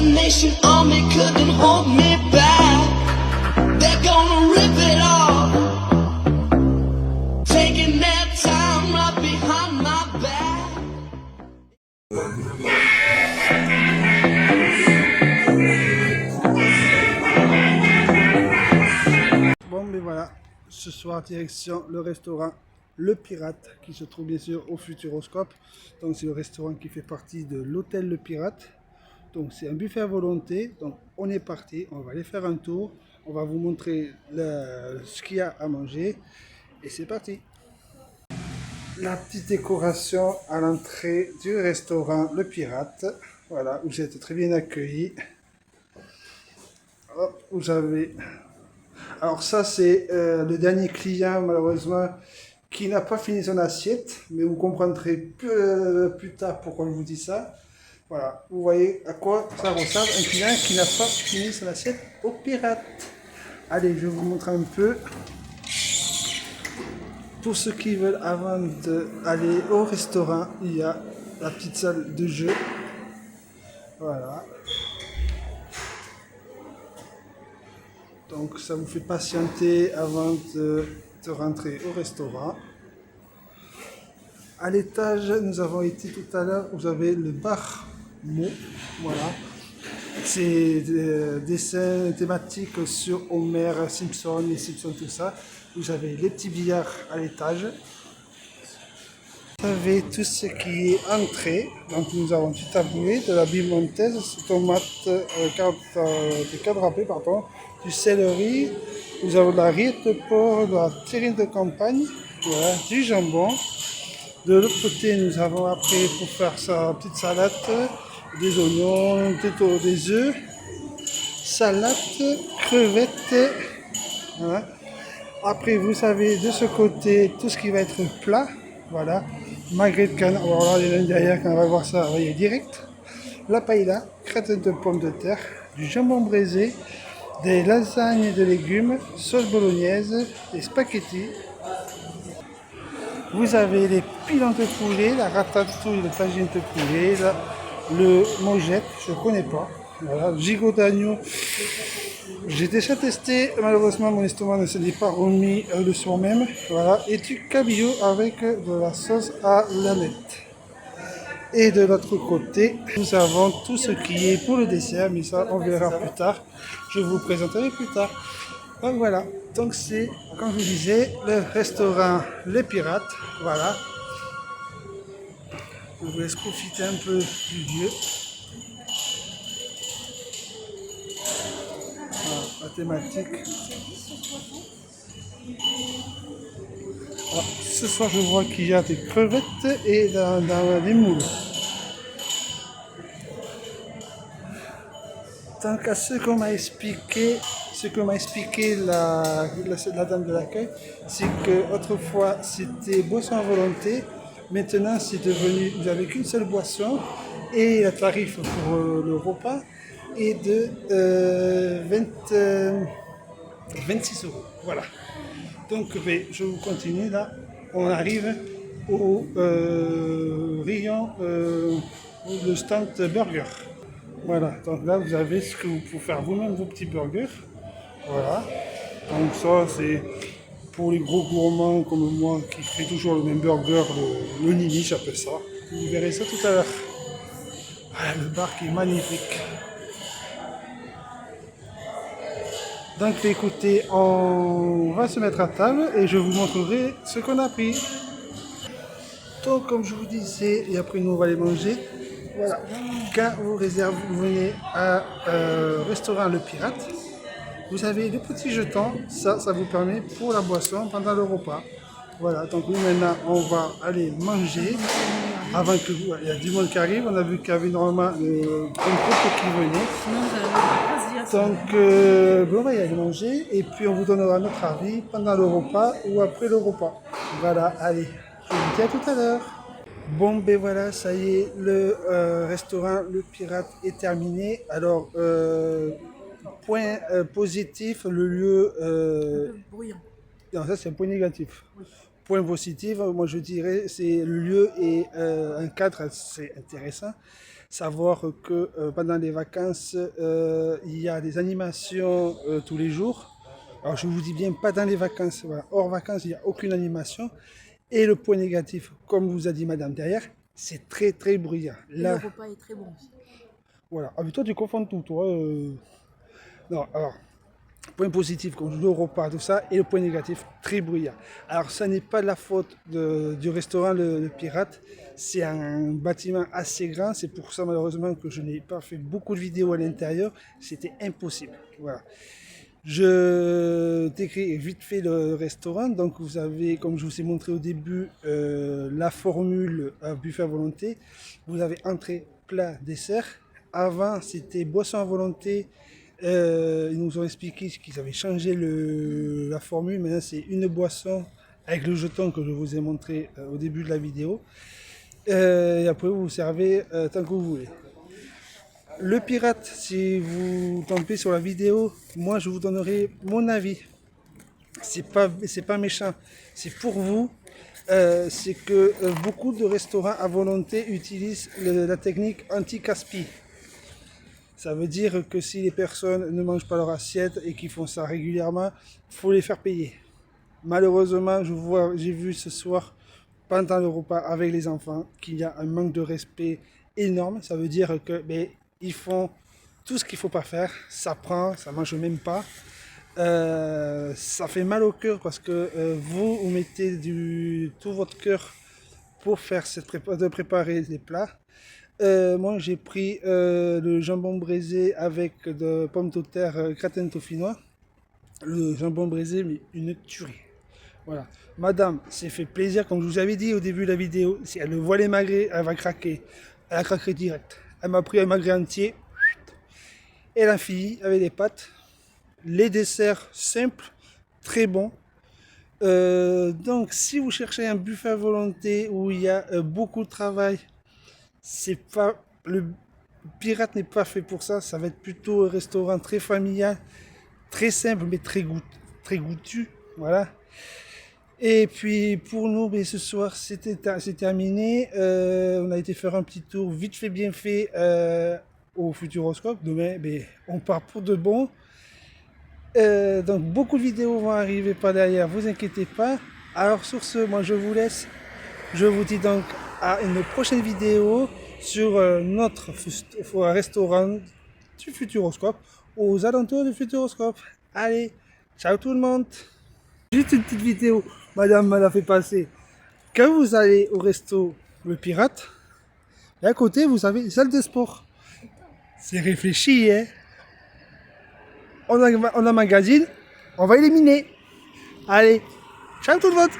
Nation army couldn't hold me back. They're gonna rip it off, taking their time right behind my back. Bon, mais voilà, ce soir direction le restaurant Le Pirate qui se trouve bien sûr au Futuroscope. Donc c'est le restaurant qui fait partie de l'hôtel Le Pirate. Donc c'est un buffet à volonté, donc on est parti, on va aller faire un tour, on va vous montrer ce qu'il y a à manger et c'est parti. La petite décoration à l'entrée du restaurant Le Pirate, voilà, vous êtes très bien accueillis. Hop, vous avez... Alors ça c'est le dernier client malheureusement qui n'a pas fini son assiette, mais vous comprendrez plus tard pourquoi je vous dis ça. Voilà, vous voyez à quoi ça ressemble un client qui n'a pas fini son assiette au Pirate. Allez, je vous montre un peu. Pour ceux qui veulent avant d'aller au restaurant, il y a la petite salle de jeu. Voilà. Donc ça vous fait patienter avant de rentrer au restaurant. À l'étage, nous avons été tout à l'heure, vous avez le bar Mo, voilà. C'est des dessins thématiques sur Homer, Simpson, les Simpsons, tout ça. Vous avez les petits billards à l'étage. Vous avez tout ce qui est entrée. Donc nous avons du taboulet, de la piémontaise, tomates, des carottes râpées, pardon, du céleri. Nous avons de la rillette de porc, de la terrine de campagne, voilà, du jambon. De l'autre côté, nous avons après pour faire sa petite salade, des oignons, des œufs, salade, crevettes. Voilà. Après, vous avez de ce côté tout ce qui va être plat. Voilà. Magret de canard. Alors là, il y en a derrière, quand on va voir ça, vous voyez direct. La paella, crête de pommes de terre, du jambon braisé, des lasagnes de légumes, sauce bolognaise, des spaghettis. Vous avez les pilons de poulet, la ratatouille, le tagine de poulet, le mojette, je ne connais pas. Voilà, gigot d'agneau. J'ai déjà testé, malheureusement mon estomac ne se n'est pas remis le soir même. Voilà, et du cabillaud avec de la sauce à l'aneth. Et de l'autre côté, nous avons tout ce qui est pour le dessert, mais ça on verra plus tard. Je vous présenterai plus tard. Donc voilà, donc c'est, comme je vous disais, le restaurant Les Pirates, voilà. Je vous laisse profiter un peu du lieu. Voilà, la thématique. Alors, ce soir, je vois qu'il y a des crevettes et des moules. Tant qu'à ce qu'on m'a expliqué, la dame de l'accueil, c'est que autrefois c'était boisson à volonté, maintenant c'est devenu, vous n'avez qu'une seule boisson et le tarif pour le repas est de 26 €. Voilà. Donc je vous continue là, on arrive au rayon, le stand burger. Voilà, donc là vous avez ce que vous pouvez faire vous-même vos petits burgers. Voilà, donc ça c'est pour les gros gourmands comme moi qui fait toujours le même burger, le nini j'appelle ça. Vous verrez ça tout à l'heure. Voilà, le bar qui est magnifique. Donc écoutez, on va se mettre à table et je vous montrerai ce qu'on a pris. Donc comme je vous disais, et après nous on va aller manger. Voilà, quand vous venez à restaurant Le Pirate, vous avez le petit jeton, ça vous permet pour la boisson pendant le repas. Voilà, donc nous maintenant on va aller manger avant que il y a du monde qui arrive, on a vu qu'il y avait normalement un groupe qui venait. Donc, on va y aller manger et puis on vous donnera notre avis pendant le repas ou après le repas. Voilà, allez, je vous dis à tout à l'heure. Bon, ben voilà, ça y est, le restaurant Le Pirate est terminé. Alors, point positif, le lieu... Un peu bruyant. non, ça c'est un point négatif. Point positif, moi je dirais, c'est le lieu et un cadre assez intéressant. Savoir que pendant les vacances, il y a des animations tous les jours. Alors je vous dis bien pas dans les vacances, voilà. Hors vacances, il n'y a aucune animation. Et le point négatif, comme vous a dit madame derrière, c'est très très bruyant. Et Là, le repas est très bon aussi. voilà. Ah, mais toi tu confonds tout, toi. Non, alors, point positif, comme le repas, tout ça, et le point négatif, très bruyant. Alors, ça n'est pas de la faute du restaurant le Pirate, c'est un bâtiment assez grand, c'est pour ça malheureusement que je n'ai pas fait beaucoup de vidéos à l'intérieur, c'était impossible. Voilà. Je décris vite fait le restaurant, donc vous avez, comme je vous ai montré au début, la formule buffet à volonté. Vous avez entrée, plat, dessert. Avant, c'était boisson à volonté. Ils nous ont expliqué qu'ils avaient changé la formule. Maintenant, c'est une boisson avec le jeton que je vous ai montré au début de la vidéo. Et après, vous vous servez tant que vous voulez. Le Pirate, si vous tombez sur la vidéo, moi je vous donnerai mon avis. C'est pas méchant, c'est pour vous. C'est que beaucoup de restaurants à volonté utilisent la technique anti-caspi. Ça veut dire que si les personnes ne mangent pas leur assiette et qu'ils font ça régulièrement, il faut les faire payer. Malheureusement, j'ai vu ce soir, pendant le repas avec les enfants, qu'il y a un manque de respect énorme. Ça veut dire que ils font tout ce qu'il ne faut pas faire. Ça prend, ça mange même pas. Ça fait mal au cœur parce que vous mettez tout votre cœur pour faire de préparer les plats. Moi j'ai pris le jambon braisé avec de pommes de terre gratin dauphinois. Le jambon braisé, mais une tuerie. Voilà. Madame s'est fait plaisir, comme je vous avais dit au début de la vidéo. Si elle le voit les magrets, elle va craquer. Elle a craqué direct. Elle m'a pris un magret entier. Et la fille avec les pâtes. Les desserts simples, très bons. Donc si vous cherchez un buffet à volonté où il y a beaucoup de travail, c'est pas le Pirate n'est pas fait pour ça. Ça va être plutôt un restaurant très familial, très simple mais très goûtu. Voilà. Et puis pour nous, ce soir c'est terminé. On a été faire un petit tour vite fait bien fait au Futuroscope. Demain, on part pour de bon. Donc beaucoup de vidéos vont arriver par derrière, vous inquiétez pas. Alors sur ce, moi je vous laisse. Je vous dis donc à une prochaine vidéo sur notre restaurant du Futuroscope, aux alentours du Futuroscope. Allez, ciao tout le monde. Juste une petite vidéo, madame me l'a fait passer. Quand vous allez au resto Le Pirate, et à côté vous avez une salle de sport. C'est réfléchi, hein. On a magazine, on va éliminer. Allez, ciao tout le monde.